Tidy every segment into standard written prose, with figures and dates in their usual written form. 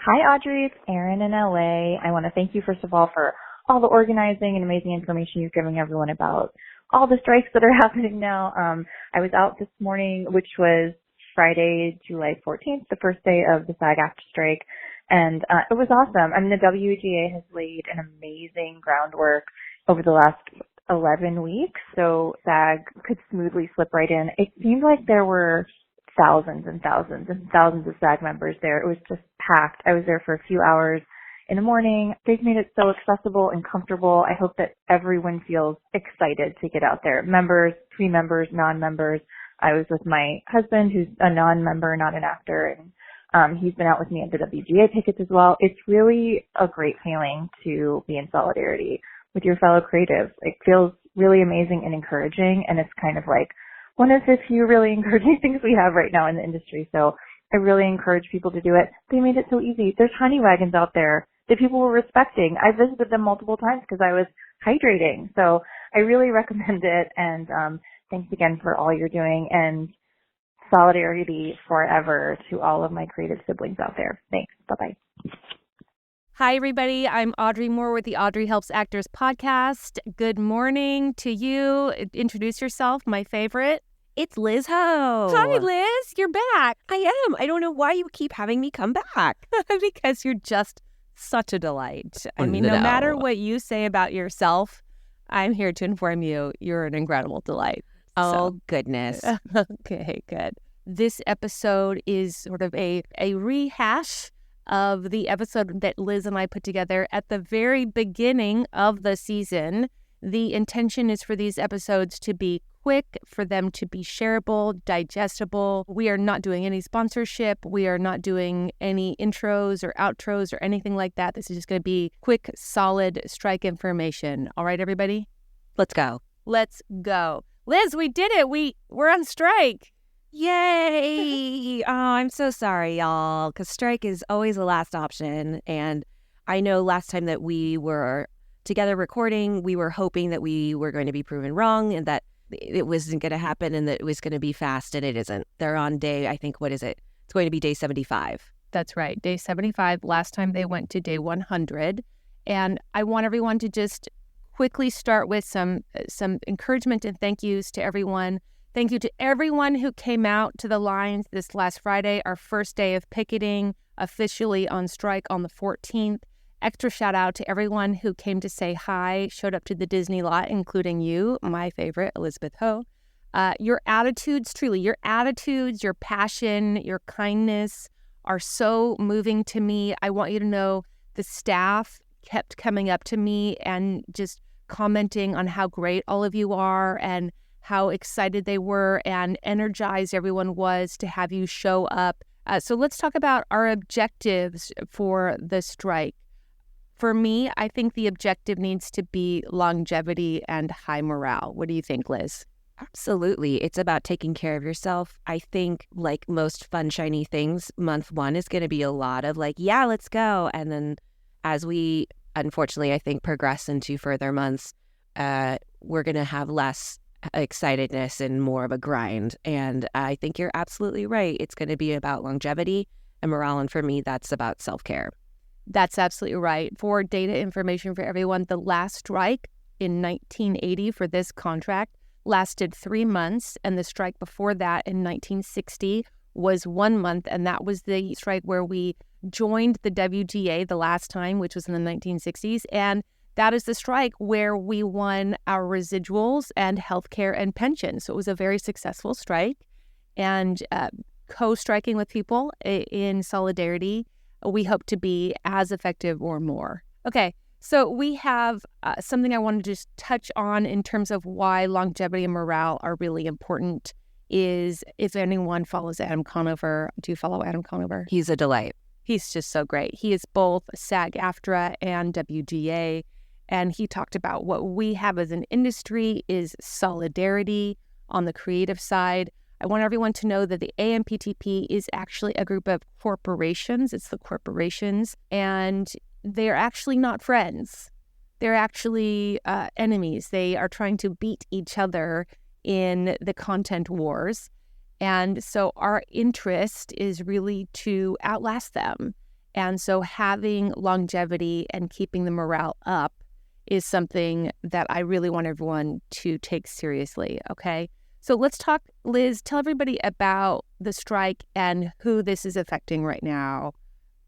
Hi, Audrey. It's Erin in LA. I want to thank you, first of all, for all the organizing and amazing information you're giving everyone about all the strikes that are happening now. I was out this morning, which was Friday, July 14th, the first day of the SAG-AFTRA strike, and it was awesome. I mean, the WGA has laid an amazing groundwork over the last 11 weeks, so SAG could smoothly slip right in. It seemed like there were thousands and thousands and thousands of SAG members there. It was just packed. I was there for a few hours in the morning. They've made it so accessible and comfortable. I hope that everyone feels excited to get out there. Members, pre-members, non-members. I was with my husband, who's a non-member, not an actor, and he's been out with me at the WGA pickets as well. It's really a great feeling to be in solidarity with your fellow creatives. It feels really amazing and encouraging, and it's kind of like one of the few really encouraging things we have right now in the industry. So I really encourage people to do it. They made it so easy. There's honey wagons out there that people were respecting. I visited them multiple times because I was hydrating. So I really recommend it. And thanks again for all you're doing, and solidarity forever to all of my creative siblings out there. Thanks. Bye-bye. Hi, everybody. I'm Audrey Moore with the Audrey Helps Actors podcast. Good morning to you. Introduce yourself, my favorite. It's Liz Ho. Hi, Liz. You're back. I am. I don't know why you keep having me come back. Because you're just such a delight. I mean, no matter what you say about yourself, I'm here to inform you you're an incredible delight. Oh, goodness. Okay, good. This episode is sort of a rehash of the episode that Liz and I put together at the very beginning of the season. The intention is for these episodes to be quick, for them to be shareable, digestible. We are not doing any sponsorship. We are not doing any intros or outros or anything like that. This is just going to be quick, solid strike information. All right, everybody? Let's go. Let's go. Liz, we did it. We're on strike. Yay! Oh, I'm so sorry, y'all, because strike is always the last option. And I know last time that we were together recording, we were hoping that we were going to be proven wrong and that it wasn't going to happen and that it was going to be fast, and it isn't. They're on day, I think, what is it? It's going to be day 75. That's right, day 75. Last time they went to day 100. And I want everyone to just quickly start with some encouragement and thank yous to everyone. Thank you to everyone who came out to the lines this last Friday, our first day of picketing, officially on strike on the 14th. Extra shout out to everyone who came to say hi, showed up to the Disney lot, including you, my favorite, Elizabeth Ho. Your attitudes, truly, your passion, your kindness are so moving to me. I want you to know the staff kept coming up to me and just commenting on how great all of you are and how excited they were and energized everyone was to have you show up. So let's talk about our objectives for the strike. For me, I think the objective needs to be longevity and high morale. What do you think, Liz? Absolutely. It's about taking care of yourself. I think, like most fun, shiny things, month one is going to be a lot of like, yeah, let's go. And then as we, unfortunately, I think, progress into further months, we're going to have less excitedness and more of a grind. And I think you're absolutely right. It's going to be about longevity and morale. And for me, that's about self-care. That's absolutely right. For data information for everyone, the last strike in 1980 for this contract lasted 3 months, and the strike before that in 1960 was 1 month, and that was the strike where we joined the WGA the last time, which was in the 1960s, and that is the strike where we won our residuals and healthcare and pension. So it was a very successful strike, and co-striking with people in solidarity, we hope to be as effective or more. Okay, so we have something I want to just touch on in terms of why longevity and morale are really important is if anyone follows Adam Conover. Do you follow Adam Conover? He's a delight. He's just so great. He is both SAG-AFTRA and WGA, and he talked about what we have as an industry is solidarity on the creative side. I want everyone to know that the AMPTP is actually a group of corporations. It's the corporations, and they're actually not friends. They're actually enemies. They are trying to beat each other in the content wars. And so our interest is really to outlast them And so having longevity and keeping the morale up is something that I really want everyone to take seriously, okay? So let's talk, Liz, tell everybody about the strike and who this is affecting right now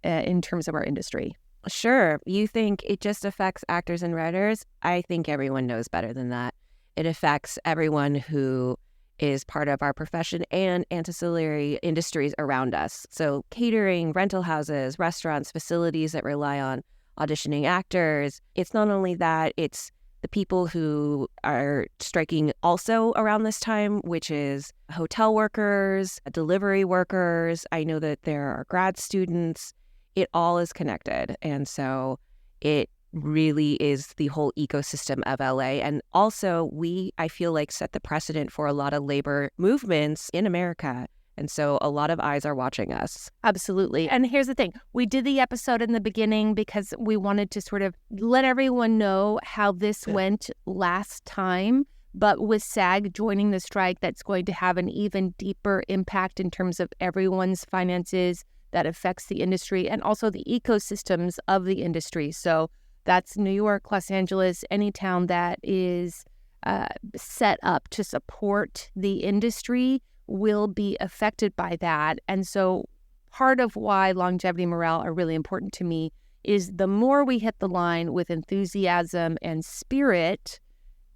in terms of our industry. Sure. You think it just affects actors and writers? I think everyone knows better than that. It affects everyone who is part of our profession and ancillary industries around us. So catering, rental houses, restaurants, facilities that rely on auditioning actors. It's not only that, it's the people who are striking also around this time, which is hotel workers, delivery workers. I know that there are grad students. It all is connected. And so it really is the whole ecosystem of LA. And also I feel like, set the precedent for a lot of labor movements in America. And so a lot of eyes are watching us. Absolutely. And here's the thing. We did the episode in the beginning because we wanted to sort of let everyone know how this went last time. But with SAG joining the strike, that's going to have an even deeper impact in terms of everyone's finances that affects the industry and also the ecosystems of the industry. So that's New York, Los Angeles, any town that is set up to support the industry will be affected by that. And so part of why longevity and morale are really important to me is the more we hit the line with enthusiasm and spirit,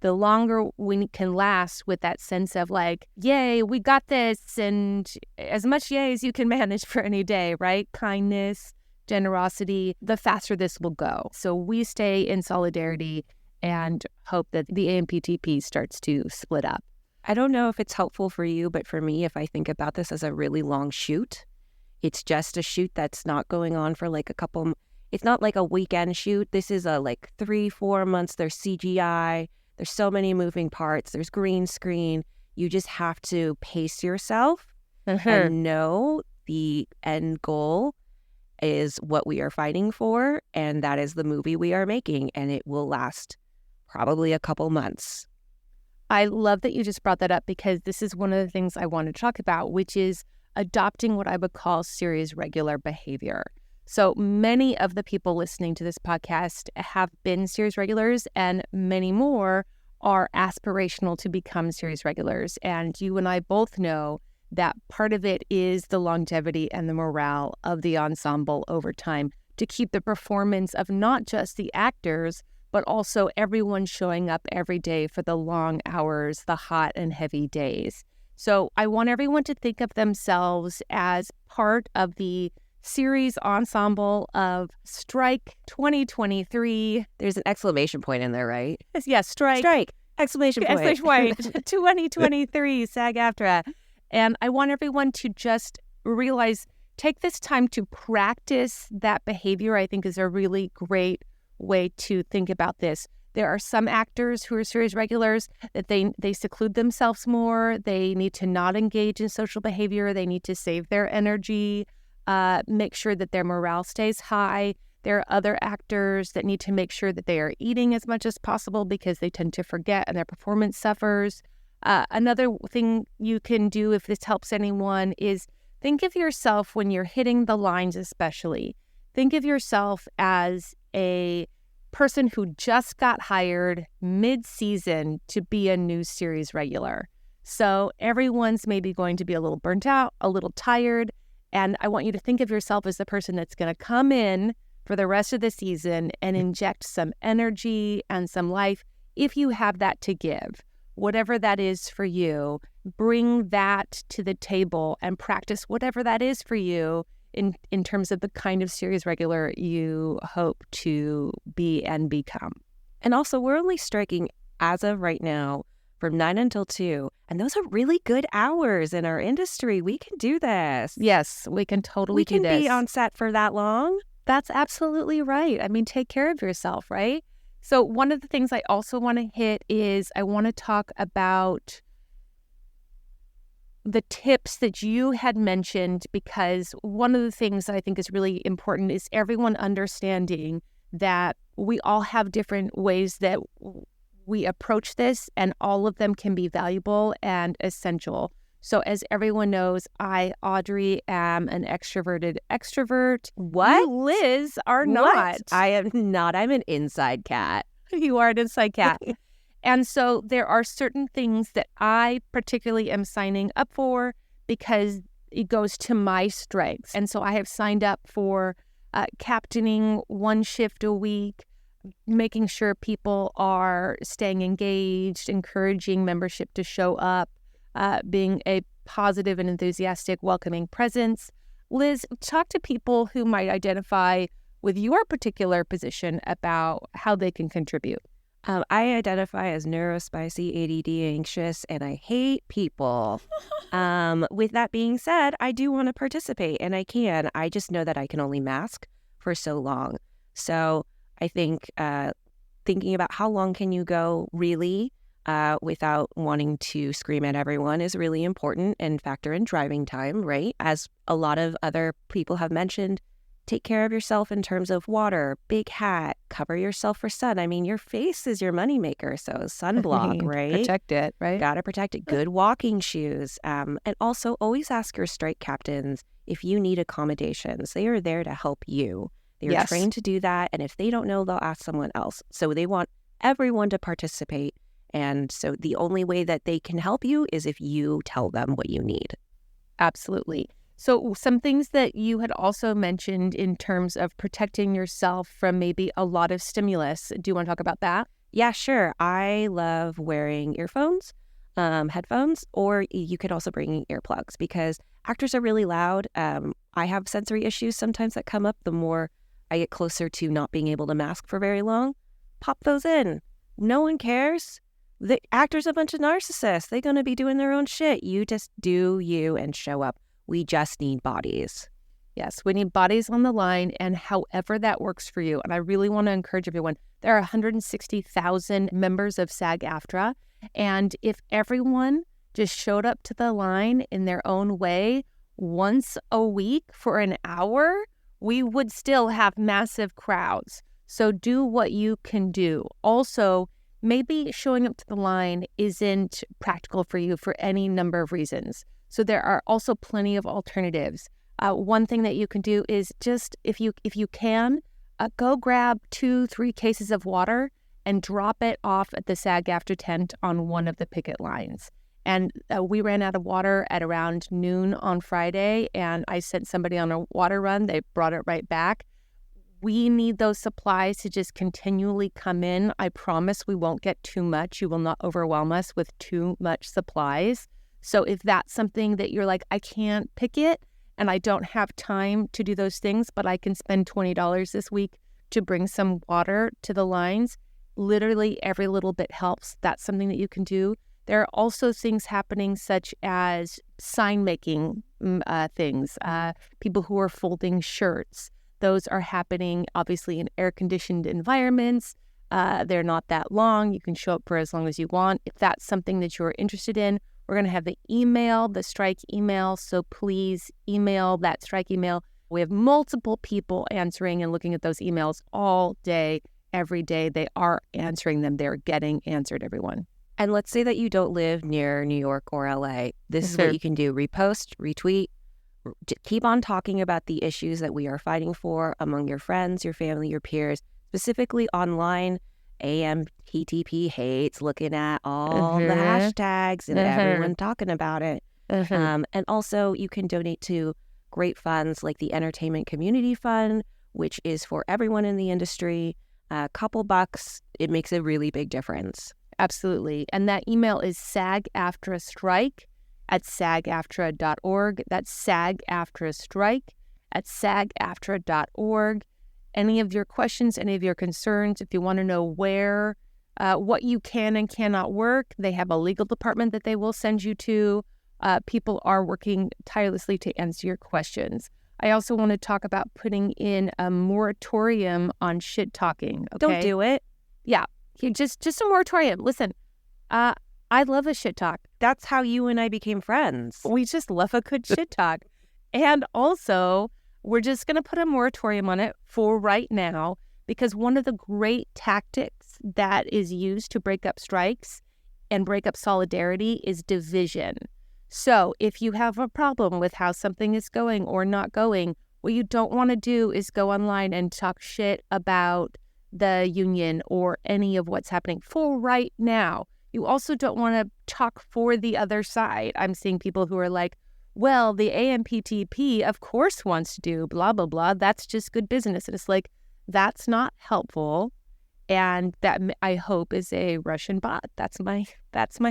the longer we can last with that sense of like, yay, we got this, and as much yay as you can manage for any day, right? Kindness, generosity, the faster this will go. So we stay in solidarity and hope that the AMPTP starts to split up. I don't know if it's helpful for you, but for me, if I think about this as a really long shoot, it's just a shoot that's not going on for like it's not like a weekend shoot. This is a like 3-4 months. There's CGI. There's so many moving parts. There's green screen. You just have to pace yourself and know the end goal is what we are fighting for, and that is the movie we are making, and it will last probably a couple months. I love that you just brought that up because this is one of the things I want to talk about, which is adopting what I would call series regular behavior. So many of the people listening to this podcast have been series regulars, and many more are aspirational to become series regulars. And you and I both know that part of it is the longevity and the morale of the ensemble over time to keep the performance of not just the actors, but also everyone showing up every day for the long hours, the hot and heavy days. So I want everyone to think of themselves as part of the series ensemble of Strike 2023. There's an exclamation point in there, right? Yes, Strike. Strike, exclamation point. Exclamation point, 2023, SAG-AFTRA. And I want everyone to just realize, take this time to practice that behavior. I think is a really great way to think about this. There are some actors who are series regulars that they seclude themselves more. They need to not engage in social behavior. They need to save their energy, make sure that their morale stays high. There are other actors that need to make sure that they are eating as much as possible because they tend to forget and their performance suffers. Another thing you can do, if this helps anyone, is think of yourself when you're hitting the lines especially. Think of yourself as a person who just got hired mid-season to be a new series regular. So everyone's maybe going to be a little burnt out, a little tired, and I want you to think of yourself as the person that's going to come in for the rest of the season and inject some energy and some life if you have that to give. Whatever that is for you, bring that to the table and practice whatever that is for you in terms of the kind of series regular you hope to be and become. And also, we're only striking as of right now from 9 until 2. And those are really good hours in our industry. We can do this. Yes, we can totally do this. We can be on set for that long. That's absolutely right. I mean, take care of yourself, right? So one of the things I also want to hit is I want to talk about the tips that you had mentioned, because one of the things that I think is really important is everyone understanding that we all have different ways that we approach this, and all of them can be valuable and essential. So as everyone knows, I, Audrey, am an extroverted extrovert. What? You, Liz, are What? not. I am not. I'm an inside cat. You are an inside cat. And so there are certain things that I particularly am signing up for because it goes to my strengths. And so I have signed up for captaining one shift a week, making sure people are staying engaged, encouraging membership to show up, being a positive and enthusiastic, welcoming presence. Liz, talk to people who might identify with your particular position about how they can contribute. I identify as neurospicy, ADD, anxious, and I hate people. With that being said, I do want to participate, and I can. I just know that I can only mask for so long. So I think thinking about how long can you go really without wanting to scream at everyone is really important, and factor in driving time, right? As a lot of other people have mentioned, take care of yourself in terms of water, big hat, cover yourself for sun. I mean, your face is your moneymaker, so sunblock, right? Protect it, right? Gotta protect it. Good walking shoes. And also always ask your strike captains if you need accommodations. They are there to help you. They are trained to do that. And if they don't know, they'll ask someone else. So they want everyone to participate. And so the only way that they can help you is if you tell them what you need. Absolutely. So some things that you had also mentioned in terms of protecting yourself from maybe a lot of stimulus. Do you want to talk about that? Yeah, sure. I love wearing earphones, headphones, or you could also bring earplugs because actors are really loud. I have sensory issues sometimes that come up the more I get closer to not being able to mask for very long. Pop those in. No one cares. The actor's a bunch of narcissists. They're going to be doing their own shit. You just do you and show up. We just need bodies. Yes, we need bodies on the line, and however that works for you. And I really want to encourage everyone. There are 160,000 members of SAG-AFTRA, and if everyone just showed up to the line in their own way once a week for an hour, we would still have massive crowds. So do what you can do. Also, maybe showing up to the line isn't practical for you for any number of reasons. So there are also plenty of alternatives. One thing that you can do is just, if you can, go grab 2-3 cases of water and drop it off at the SAG-AFTRA tent on one of the picket lines. And we ran out of water at around noon on Friday, and I sent somebody on a water run. They brought it right back. We need those supplies to just continually come in. I promise we won't get too much. You will not overwhelm us with too much supplies. So if that's something that you're like, I can't pick it and I don't have time to do those things, but I can spend $20 this week to bring some water to the lines, literally every little bit helps. That's something that you can do. There are also things happening such as sign making things, people who are folding shirts. Those are happening obviously in air-conditioned environments. They're not that long. You can show up for as long as you want. If that's something that you're interested in, we're going to have the email, the strike email. So please email that strike email. We have multiple people answering and looking at those emails all day, every day. They are answering them. They're getting answered, everyone. And let's say that you don't live near New York or LA. This is what you can do. Repost, retweet, keep on talking about the issues that we are fighting for among your friends, your family, your peers, specifically online. AMTTP hates looking at all the hashtags and everyone talking about it. And also you can donate to great funds like the Entertainment Community Fund, which is for everyone in the industry. A couple bucks, it makes a really big difference. Absolutely. And that email is SAG-AFTRA@SAG-AFTRA.org. That's SAG-AFTRA@SAG-AFTRA.org. Any of your questions, any of your concerns, if you want to know where, what you can and cannot work, they have a legal department that they will send you to. People are working tirelessly to answer your questions. I also want to talk about putting in a moratorium on shit talking. Okay? Don't do it. Yeah. Just a moratorium. Listen, I love a shit talk. That's how you and I became friends. We just love a good shit talk. And also, we're just going to put a moratorium on it for right now, because one of the great tactics that is used to break up strikes and break up solidarity is division. So if you have a problem with how something is going or not going, what you don't want to do is go online and talk shit about the union or any of what's happening for right now. You also don't want to talk for the other side. I'm seeing people who are like, well, the AMPTP, of course, wants to do blah, blah, blah. That's just good business. And it's like, that's not helpful. And that, I hope, is a Russian bot. That's my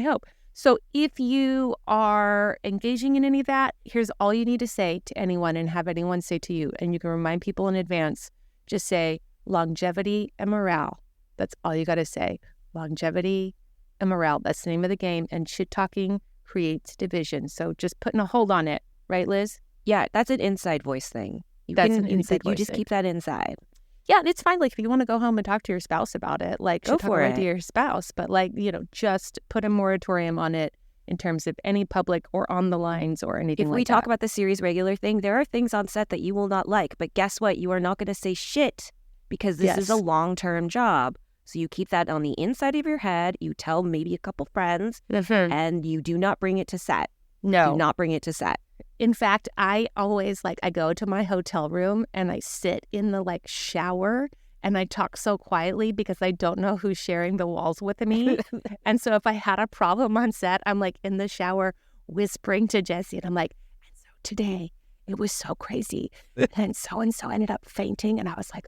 hope. So if you are engaging in any of that, here's all you need to say to anyone and have anyone say to you. And you can remind people in advance. Just say longevity and morale. That's all you got to say. Longevity and morale. That's the name of the game. And shit talking creates division. So just putting a hold on it. Right, Liz? Yeah, that's an inside voice thing. That's an inside voice You just thing. keep that inside. Yeah, it's fine. Like, if you want to go home and talk to your spouse about it, like, Go for it. to your spouse. But, like, just put a moratorium on it in terms of any public or on the lines or anything like that. If we talk about the series regular thing, there are things on set that you will not like. But guess what? You are not going to say shit because this is a long-term job. So you keep that on the inside of your head. You tell maybe a couple friends, and you do not bring it to set. No. Do not bring it to set. In fact, I always, I go to my hotel room and I sit in the, shower and I talk so quietly because I don't know who's sharing the walls with me. And so if I had a problem on set, I'm, in the shower whispering to Jesse and I'm like, and so today it was so crazy. And so ended up fainting. And I was like,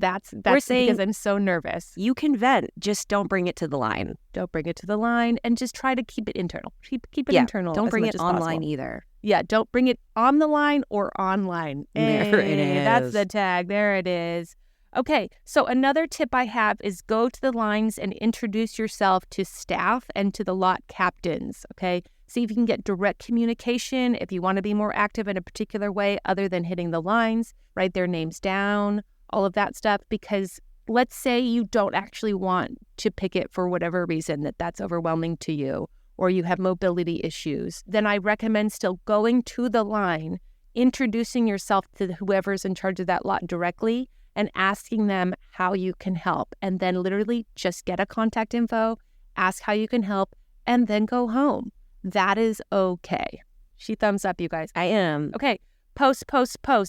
that's because I'm so nervous. You can vent, just don't bring it to the line. Don't bring it to the line and just try to keep it internal. Keep it internal. Don't bring it online possible. either. Yeah, don't bring it on the line or online. There it is. That's the tag. There it is. Okay, so another tip I have is go to the lines and introduce yourself to staff and to the lot captains, okay? See if you can get direct communication if you want to be more active in a particular way other than hitting the lines, write their names down, all of that stuff, because let's say you don't actually want to picket for whatever reason that's overwhelming to you, or you have mobility issues, then I recommend still going to the line, introducing yourself to whoever's in charge of that lot directly, and asking them how you can help. And then literally just get a contact info, ask how you can help, and then go home. That is okay. She thumbs up, you guys. I am. Okay, post.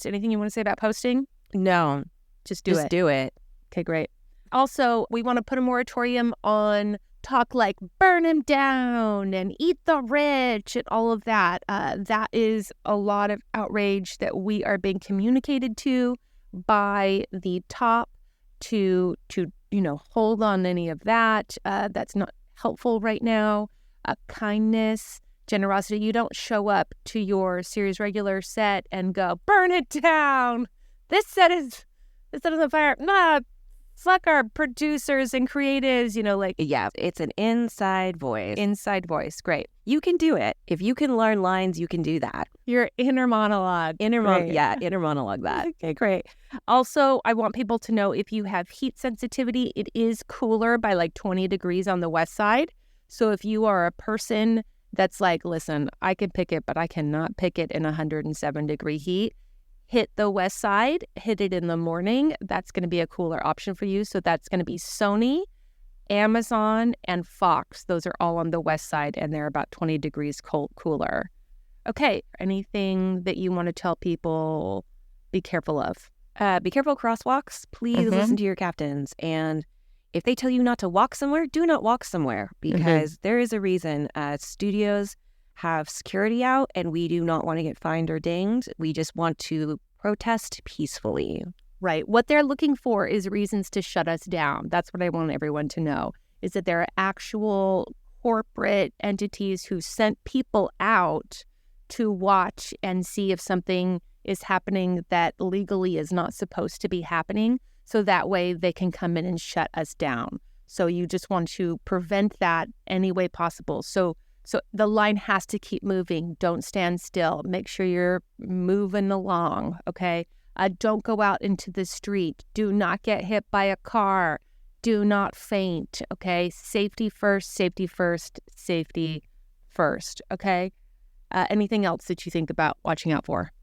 Anything you want to say about posting? No. Just do it. Okay, great. Also, we want to put a moratorium on talk like burn him down and eat the rich and all of that. That is a lot of outrage that we are being communicated to by the top to hold on any of that. That's not helpful right now. Kindness, generosity. You don't show up to your series regular set and go, burn it down. This set is on fire. Nah, fuck our producers and creatives, Yeah, it's an inside voice. Inside voice. Great. You can do it. If you can learn lines, you can do that. Your inner monologue. Inner monologue that. Okay, great. Also, I want people to know if you have heat sensitivity, it is cooler by 20 degrees on the west side. So if you are a person that's like, listen, I can pick it, but I cannot pick it in 107-degree heat, hit the west side, hit it in the morning. That's going to be a cooler option for you. So that's going to be Sony, Amazon, and Fox. Those are all on the west side, and they're about 20 degrees cooler. Okay, anything that you want to tell people be careful of? Be careful of crosswalks. Please listen to your captains. And if they tell you not to walk somewhere, do not walk somewhere, because there is a reason. Studios have security out, and we do not want to get fined or dinged. We just want to protest peacefully. Right. What they're looking for is reasons to shut us down. That's what I want everyone to know, is that there are actual corporate entities who sent people out to watch and see if something is happening that legally is not supposed to be happening. So that way they can come in and shut us down. So you just want to prevent that any way possible. So the line has to keep moving. Don't stand still. Make sure you're moving along, okay? Don't go out into the street. Do not get hit by a car. Do not faint, okay? Safety first, safety first, safety first, okay? Anything else that you think about watching out for?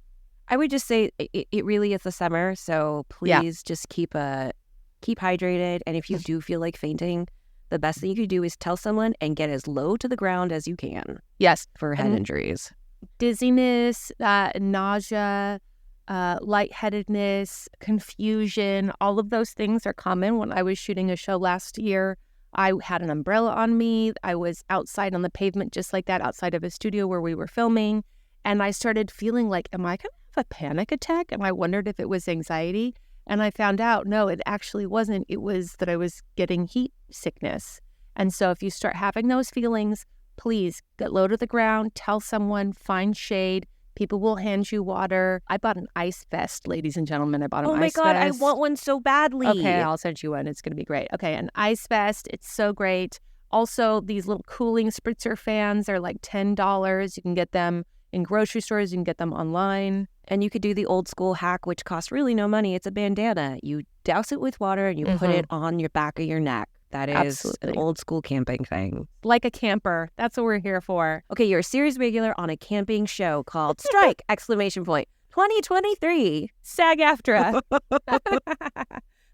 I would just say it really is the summer, so please just keep hydrated. And if you do feel like fainting, the best thing you could do is tell someone and get as low to the ground as you can. Yes. For head injuries. Dizziness, nausea, lightheadedness, confusion, all of those things are common. When I was shooting a show last year, I had an umbrella on me. I was outside on the pavement just like that, outside of a studio where we were filming. And I started feeling like, am I going to have a panic attack? And I wondered if it was anxiety. And I found out, no, it actually wasn't. It was that I was getting heat sickness. And so if you start having those feelings, please get low to the ground, tell someone, find shade. People will hand you water. I bought an ice vest, ladies and gentlemen. I bought an ice vest. Oh my God, I want one so badly. Okay, I'll send you one. It's going to be great. Okay, an ice vest. It's so great. Also, these little cooling spritzer fans are like $10. You can get them in grocery stores. You can get them online. And you could do the old school hack, which costs really no money. It's a bandana. You douse it with water and you put it on your back of your neck. That is an old school camping thing. Like a camper. That's what we're here for. Okay, you're a series regular on a camping show called Strike! 2023. SAG-AFTRA.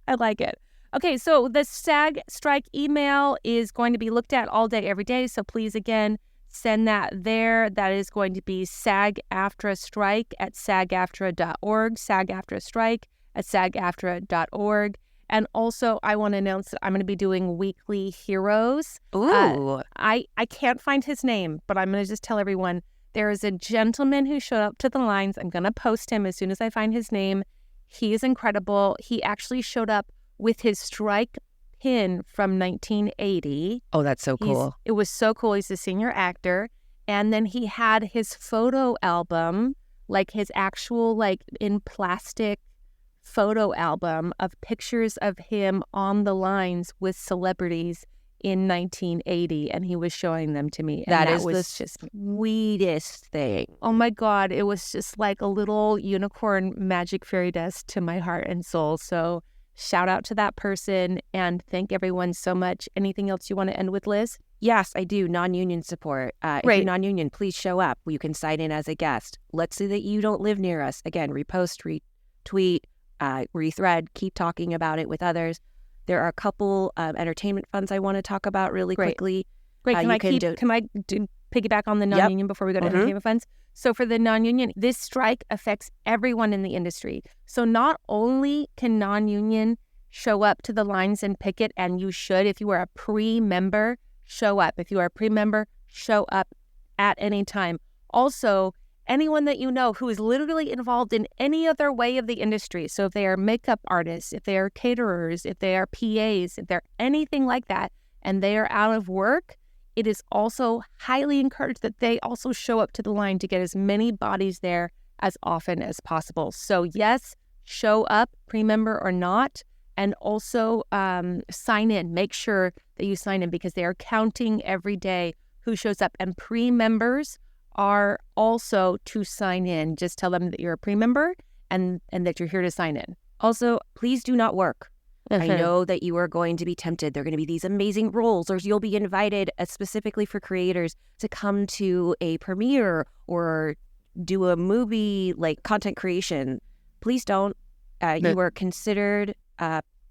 I like it. Okay, so the SAG strike email is going to be looked at all day, every day. So please, again, send that there. That is going to be SAG-AFTRA strike at SAG-AFTRA.org, SAG-AFTRA strike at SAG-AFTRA.org. And also, I want to announce that I'm going to be doing weekly heroes. Ooh. I can't find his name, but I'm going to just tell everyone there is a gentleman who showed up to the lines. I'm going to post him as soon as I find his name. He is incredible. He actually showed up with his strike pin from 1980. Oh, that's so cool. It was so cool. He's a senior actor. And then he had his photo album, like his actual, like in plastic photo album of pictures of him on the lines with celebrities in 1980, and he was showing them to me. And that is the sweetest thing. Oh my God, it was just like a little unicorn magic fairy dust to my heart and soul. So shout out to that person and thank everyone so much. Anything else you want to end with, Liz? Yes, I do. Non-union support. If you're non-union, please show up. You can sign in as a guest. Let's say that you don't live near us. Again, repost, retweet, rethread, keep talking about it with others. There are a couple entertainment funds I want to talk about really quickly. Great. Can I piggyback on the non-union before we go to entertainment funds? So for the non-union, this strike affects everyone in the industry. So not only can non-union show up to the lines and picket, and you should, if you are a pre-member, show up. If you are a pre-member, show up at any time. Also, anyone that you know who is literally involved in any other way of the industry. So if they are makeup artists, if they are caterers, if they are PAs, if they're anything like that, and they are out of work, it is also highly encouraged that they also show up to the line to get as many bodies there as often as possible. So yes, show up, pre-member or not, and also sign in. Make sure that you sign in because they are counting every day who shows up. And pre-members are also to sign in. Just tell them that you're a pre-member and that you're here to sign in. Also, please do not work. I know that you are going to be tempted. There are going to be these amazing roles, or you'll be invited specifically for creators to come to a premiere or do a movie like content creation. Please don't. You are considered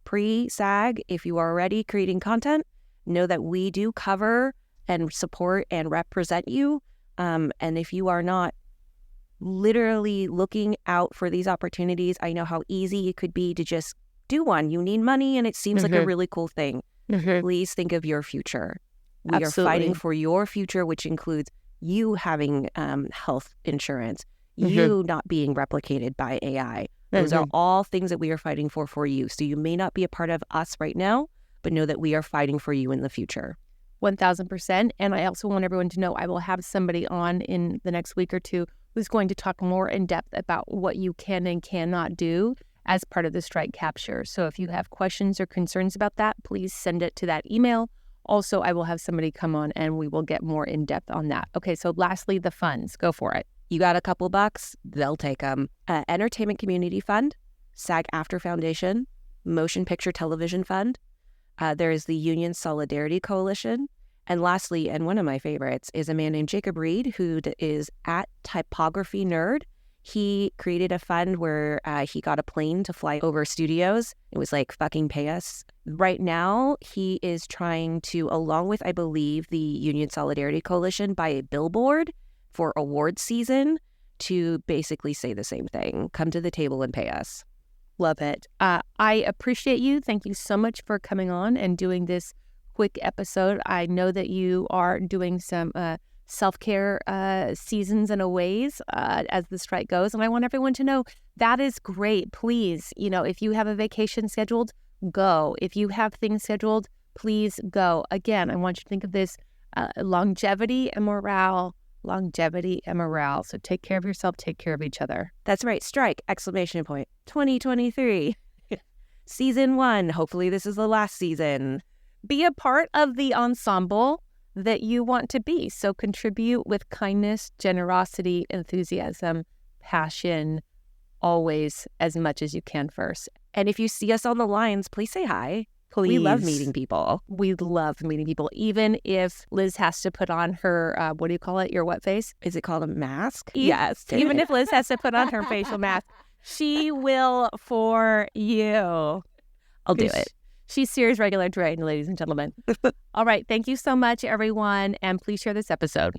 pre-SAG if you are already creating content. Know that we do cover and support and represent you. And if you are not literally looking out for these opportunities, I know how easy it could be to just do one. You need money and it seems like a really cool thing. Please think of your future. We are fighting for your future, which includes you having health insurance, you not being replicated by AI. Those are all things that we are fighting for you. So you may not be a part of us right now, but know that we are fighting for you in the future. 1,000%. And I also want everyone to know I will have somebody on in the next week or two who's going to talk more in depth about what you can and cannot do as part of the strike capture. So if you have questions or concerns about that, please send it to that email. Also, I will have somebody come on and we will get more in depth on that. Okay, so lastly, the funds. Go for it. You got a couple bucks, they'll take them. Entertainment Community Fund, SAG-AFTRA Foundation, Motion Picture Television Fund. There is the Union Solidarity Coalition. And lastly, and one of my favorites, is a man named Jacob Reed, who is at Typography Nerd. He created a fund where he got a plane to fly over studios. It was like, fucking pay us Right now, he is trying to, along with, I believe, the Union Solidarity Coalition, buy a billboard for award season to basically say the same thing. Come to the table and pay us. Love it. I appreciate you. Thank you so much for coming on and doing this quick episode. I know that you are doing some self-care seasons and aways as the strike goes. And I want everyone to know that is great. Please, if you have a vacation scheduled, go. If you have things scheduled, please go. Again, I want you to think of this longevity and morale. Longevity and morale. So take care of yourself, take care of each other. That's right. Strike! 2023. Season 1. Hopefully this is the last season. Be a part of the ensemble that you want to be. So contribute with kindness, generosity, enthusiasm, passion, always as much as you can first. And if you see us on the lines, please say hi. Please. We love meeting people. We love meeting people. Even if Liz has to put on her, what do you call it? Your what face? Is it called a mask? Yes. Even if Liz has to put on her facial mask, she will for you. I'll do it. She's Series regular trained, ladies and gentlemen. All right. Thank you so much, everyone. And please share this episode.